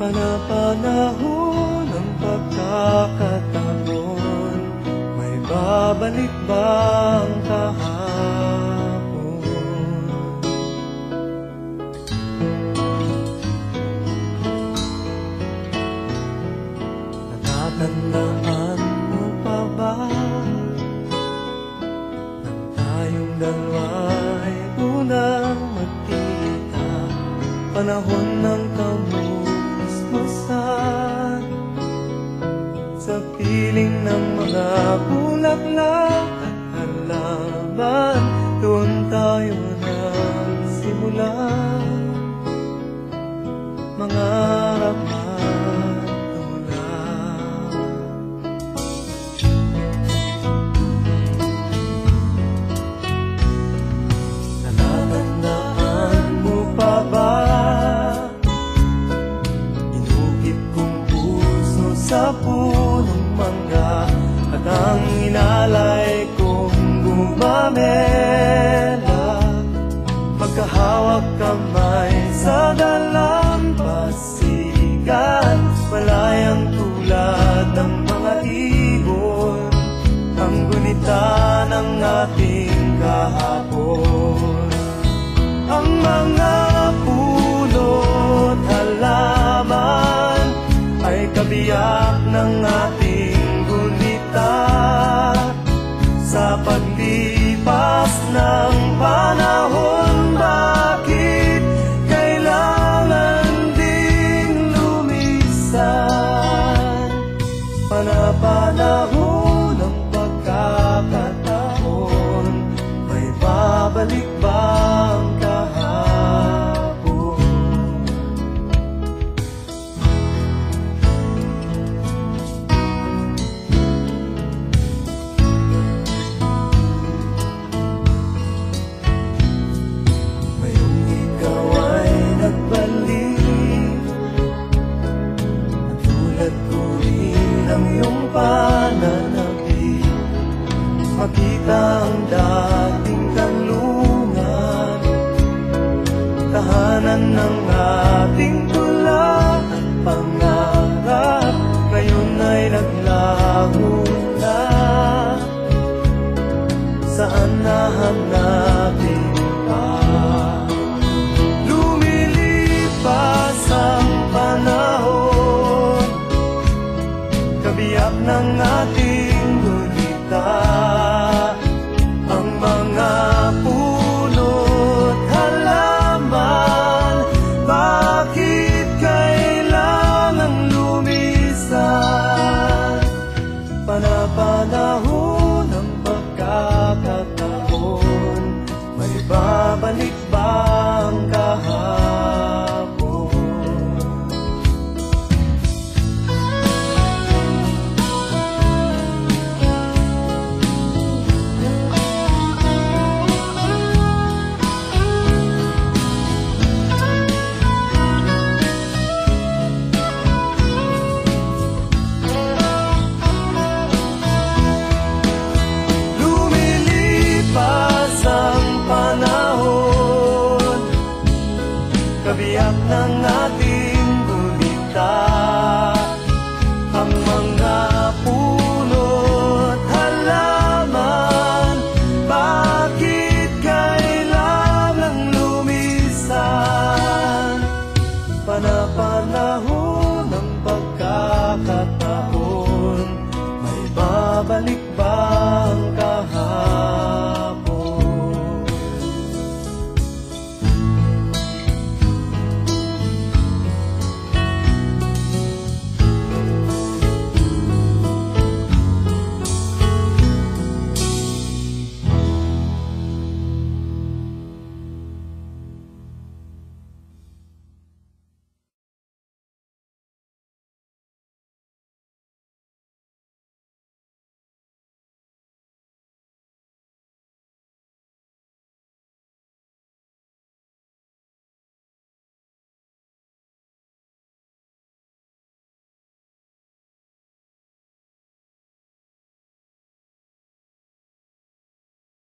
Panapanahon ng pagkakataon, may babalik ba ang kahapon? Natatandaan mo pa ba nang tayong dalawa'y unang magkita? Panahon ng kamustasan, sa piling ng mga bulaklak at halaman, doon tayo nagsimula mangarap magtulak. Natatandaan mo pa ba sa punong mangga at ang inalay kong gumamela, magkahawak kamay sa dalampasigan, malayang tulad ng mga ibon, ang gunita ng ating kahapon. Ang mga puno't halaman ay kabiyak ng ating gunita, sa paglipas ng panahon. Bakit kailangan ding lumisan? Panapanahon ng pagkakataon, may babalik ba ang kahapon? Pananabik, makita ang dating kanlungan, tahanan ng ating tula at pangarap, ngayon ay naglaho na. Saan nahanapin pa? Lumilipas ang panahon, kabiyak ng ating gunita,